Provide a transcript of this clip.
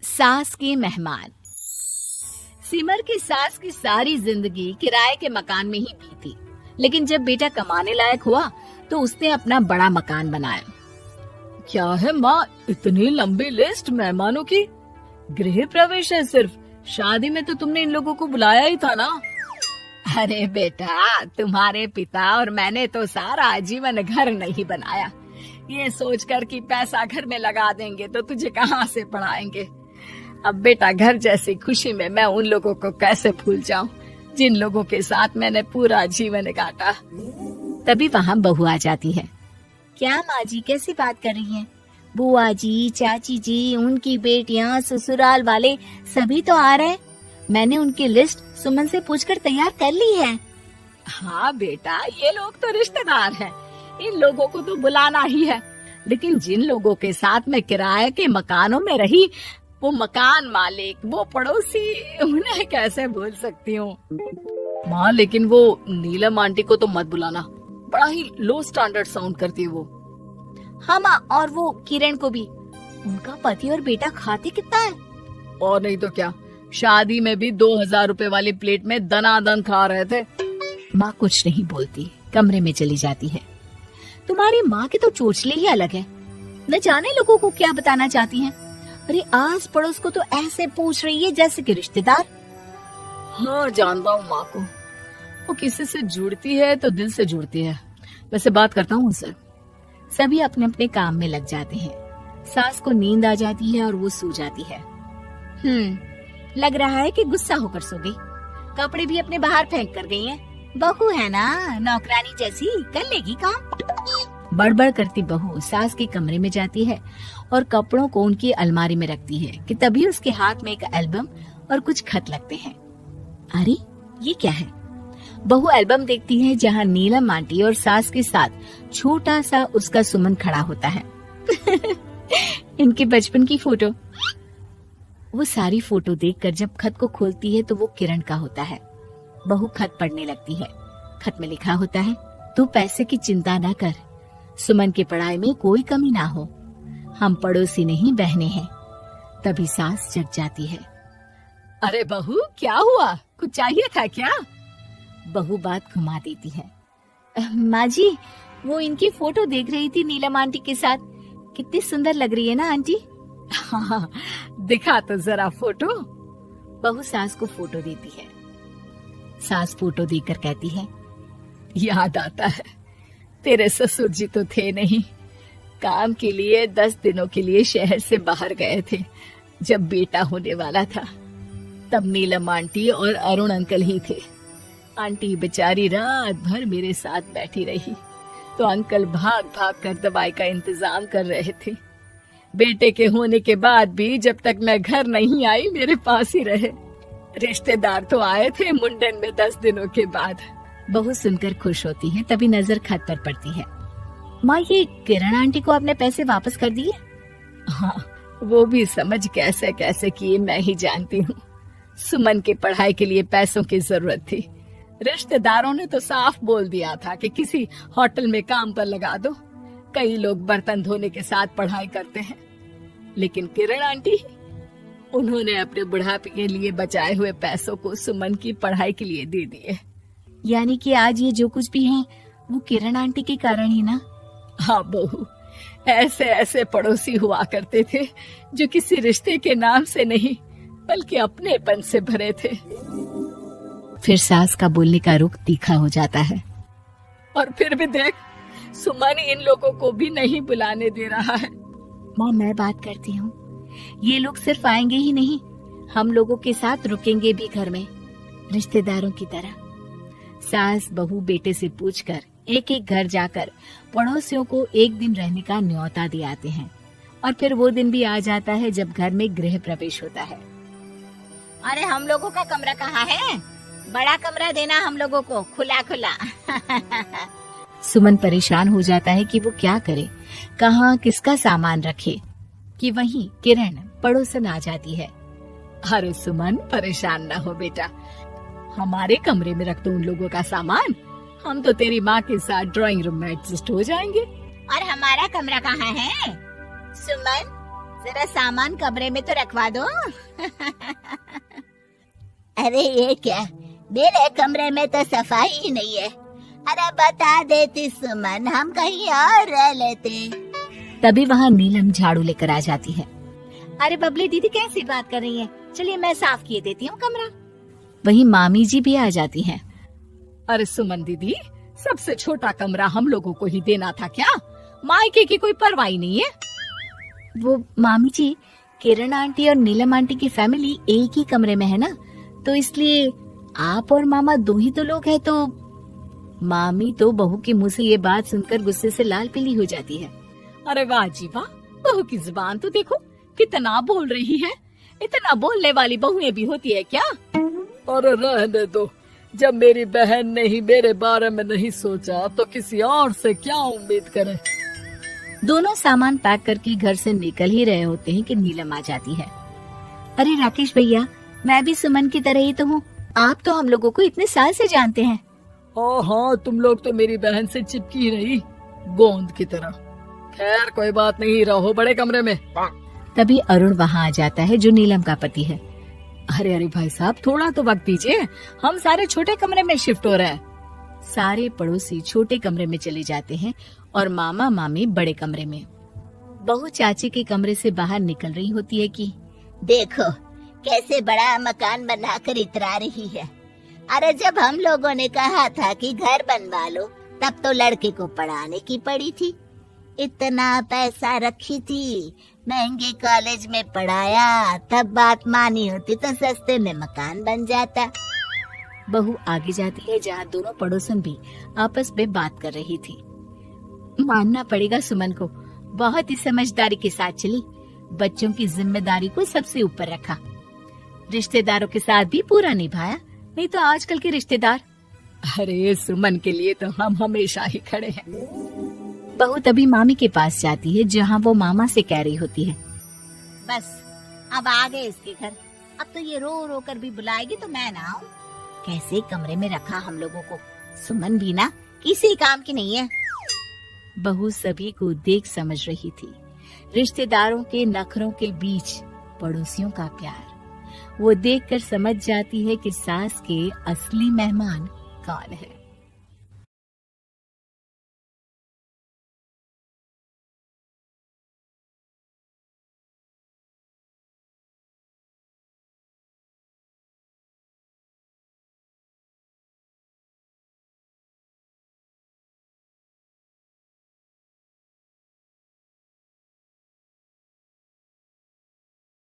सास के मेहमान। सिमर की सास की सारी जिंदगी किराए के मकान में ही बीती, लेकिन जब बेटा कमाने लायक हुआ तो उसने अपना बड़ा मकान बनाया। क्या है माँ, इतनी लंबी लिस्ट मेहमानों की? गृह प्रवेश है सिर्फ, शादी में तो तुमने इन लोगों को बुलाया ही था ना। अरे बेटा, तुम्हारे पिता और मैंने तो सारा आजीवन घर नहीं बनाया, ये सोचकर कि पैसा घर में लगा देंगे तो तुझे कहाँ से पढ़ाएंगे। अब बेटा, घर जैसी खुशी में मैं उन लोगों को कैसे भूल जाऊं जिन लोगों के साथ मैंने पूरा जीवन काटा। तभी वहाँ बहू आ जाती है। क्या माँ जी, कैसी बात कर रही हैं? बुआ जी, चाची जी, उनकी बेटियाँ, ससुराल वाले सभी तो आ रहे हैं। मैंने उनकी लिस्ट सुमन से पूछकर तैयार कर ली है। हाँ बेटा, ये लोग तो रिश्तेदार हैं, इन लोगों को तो बुलाना ही है, लेकिन जिन लोगों के साथ मैं किराए के मकानों में रही, वो मकान मालिक, वो पड़ोसी, उन्हें कैसे भूल सकती हूँ। माँ, लेकिन वो नीलम आंटी को तो मत बुलाना, बड़ा ही लो स्टैंडर्ड साउंड करती है वो। हाँ माँ, और वो किरण को भी। उनका पति और बेटा खाते कितना है। और नहीं तो क्या, शादी में भी 2000 रुपए वाली प्लेट में दनादन खा रहे थे। माँ कुछ नहीं बोलती, कमरे में चली जाती है। तुम्हारी माँ के तो चोचले ही अलग है, न जाने लोगों को क्या बताना चाहती हैं। अरे आस पड़ोस को तो ऐसे पूछ रही है जैसे कि रिश्तेदार। हाँ, जानता हूँ माँ को, वो किसी से जुड़ती है तो दिल से जुड़ती है। वैसे बात करता हूँ उनसे। सभी अपने अपने काम में लग जाते हैं। सास को नींद आ जाती है और वो सो जाती है। लग रहा है कि गुस्सा होकर सो गई। कपड़े भी अपने बाहर फेंक कर गई हैं। बहू है ना, नौकरानी जैसी, कर लेगी काम। बड़बड़ करती बहू सास के कमरे में जाती है और कपड़ों को उनकी अलमारी में रखती है कि तभी उसके हाथ में एक एल्बम और कुछ खत लगते हैं। अरे ये क्या है? बहू एल्बम देखती है जहाँ नीलम आंटी और सास के साथ छोटा सा उसका सुमन खड़ा होता है। इनके बचपन की फोटो। वो सारी फोटो देखकर जब खत को खोलती है तो वो किरण का होता है। बहू खत पढ़ने लगती है। खत में लिखा होता है, तू पैसे की चिंता ना कर, सुमन की पढ़ाई में कोई कमी ना हो, हम पड़ोसी नहीं बहने हैं। तभी सास जग जाती है। अरे बहू, क्या हुआ? कुछ चाहिए था क्या? बहू बात घुमा देती है। माँ जी, वो इनकी फोटो देख रही थी नीलम आंटी के साथ। कितनी सुंदर लग रही है ना आंटी। हाँ, दिखा तो जरा फोटो। बहू सास को फोटो देती है। सास फोटो देखकर कहती है, याद आता है, तेरे ससुर जी तो थे नहीं, काम के लिए 10 दिनों के लिए शहर से बाहर गए थे। जब बेटा होने वाला था तब नीलम आंटी और अरुण अंकल ही थे। आंटी बेचारी रात भर मेरे साथ बैठी रही, तो अंकल भाग भाग कर दवाई का इंतजाम कर रहे थे। बेटे के होने के बाद भी जब तक मैं घर नहीं आई मेरे पास ही रहे। रिश्तेदार तो आए थे मुंडन में 10 दिनों के बाद। बहू सुनकर खुश होती है। तभी नजर खत पर पड़ती है। माँ, ये किरण आंटी को आपने पैसे वापस कर दिए? हाँ, वो भी समझ कैसे कैसे किए मैं ही जानती हूँ। सुमन की पढ़ाई के लिए पैसों की जरूरत थी। रिश्तेदारों ने तो साफ बोल दिया था कि किसी होटल में काम पर लगा दो। कई लोग बर्तन धोने के साथ पढ़ाई करते हैं, लेकिन किरण आंटी, उन्होंने अपने बुढ़ापे के लिए बचाए हुए पैसों को सुमन की पढ़ाई के लिए दे दिए। यानी कि आज ये जो कुछ भी है वो किरण आंटी के कारण ही ना? हाँ बहू, ऐसे ऐसे पड़ोसी हुआ करते थे जो किसी रिश्ते के नाम से नहीं बल्कि अपनेपन से भरे थे। फिर सास का बोलने का रुख तीखा हो जाता है। और फिर भी देख, सुमन इन लोगों को भी नहीं बुलाने दे रहा है। माँ, मैं बात करती हूँ, ये लोग सिर्फ आएंगे ही नहीं, हम लोगों के साथ रुकेंगे भी घर में, रिश्तेदारों की तरह। सास बहू बेटे से पूछकर एक एक घर जाकर पड़ोसियों को एक दिन रहने का न्योता दिलाते हैं। और फिर वो दिन भी आ जाता है जब घर में गृह प्रवेश होता है। अरे हम लोगों का कमरा कहाँ है? बड़ा कमरा देना हम लोगों को, खुला खुला। सुमन परेशान हो जाता है कि वो क्या करे, कहाँ किसका सामान रखे, कि वहीं किरण पड़ोसन आ जाती है। अरे सुमन, परेशान ना हो बेटा, हमारे कमरे में रख दो उन लोगों का सामान, हम तो तेरी माँ के साथ ड्राइंग रूम में एडजस्ट हो जाएंगे। और हमारा कमरा कहाँ है? सुमन, जरा सामान कमरे में तो रखवा दो। अरे ये क्या, मेरे कमरे में तो सफाई ही नहीं है। अरे बता देती सुमन, हम कहीं और रह लेते। तभी वहाँ नीलम झाड़ू लेकर आ जाती है। अरे बबली दीदी कैसी बात कर रही है, चलिए मैं साफ किए देती हूँ कमरा। वहीं मामी जी भी आ जाती हैं। अरे सुमन दीदी, सबसे छोटा कमरा हम लोगों को ही देना था क्या? मायके की कोई परवाह नहीं है। वो मामी जी, किरण आंटी और नीलम आंटी की फैमिली एक ही कमरे में है ना, तो इसलिए आप और मामा दो ही तो लोग हैं। तो मामी तो बहू के मुंह से ये बात सुनकर गुस्से से लाल पीली हो जाती है। अरे वाह जी वाह, बहू की जुबान तो देखो कितना बोल रही है। इतना बोलने वाली बहुएं भी होती है क्या? और रहने दो, जब मेरी बहन ने ही मेरे बारे में नहीं सोचा तो किसी और से क्या उम्मीद करे। दोनों सामान पैक करके घर से निकल ही रहे होते हैं कि नीलम आ जाती है। अरे राकेश भैया, मैं भी सुमन की तरह ही तो हूँ। आप तो हम लोगों को इतने साल से जानते हैं। हाँ, तुम लोग तो मेरी बहन से चिपकी रही गोंद की तरह। खैर कोई बात नहीं, रहो बड़े कमरे में। तभी अरुण वहाँ आ जाता है, जो नीलम का पति है। अरे अरे भाई साहब, थोड़ा तो वक्त दीजिए, हम सारे छोटे कमरे में शिफ्ट हो रहे हैं। सारे पड़ोसी छोटे कमरे में चले जाते हैं और मामा मामी बड़े कमरे में। बहू चाची के कमरे से बाहर निकल रही होती है कि देखो कैसे बड़ा मकान बनाकर इतरा रही है। अरे जब हम लोगों ने कहा था कि घर बनवा लो, तब तो लड़के को पढ़ाने की पड़ी थी। इतना पैसा रखी थी, महंगे कॉलेज में पढ़ाया, तब बात मानी होती तो सस्ते में मकान बन जाता। बहू आगे जाती है जहाँ दोनों पड़ोसन भी आपस में बात कर रही थी। मानना पड़ेगा सुमन को, बहुत ही समझदारी के साथ चली। बच्चों की जिम्मेदारी को सबसे ऊपर रखा, रिश्तेदारों के साथ भी पूरा निभाया। नहीं तो आजकल के रिश्तेदार। अरे सुमन के लिए तो हम हमेशा ही खड़े हैं। बहू तभी मामी के पास जाती है, जहाँ वो मामा से कह रही होती है, बस अब आ गए इसके घर। अब तो ये रो रो कर भी बुलाएगी तो मैं ना आऊं। कैसे कमरे में रखा हम लोगों को। सुमन भी ना किसी काम की नहीं है। बहू सभी को देख समझ रही थी। रिश्तेदारों के नखरों के बीच पड़ोसियों का प्यार। वो देखकर समझ जाती है कि सास के असली मेहमान कौन है।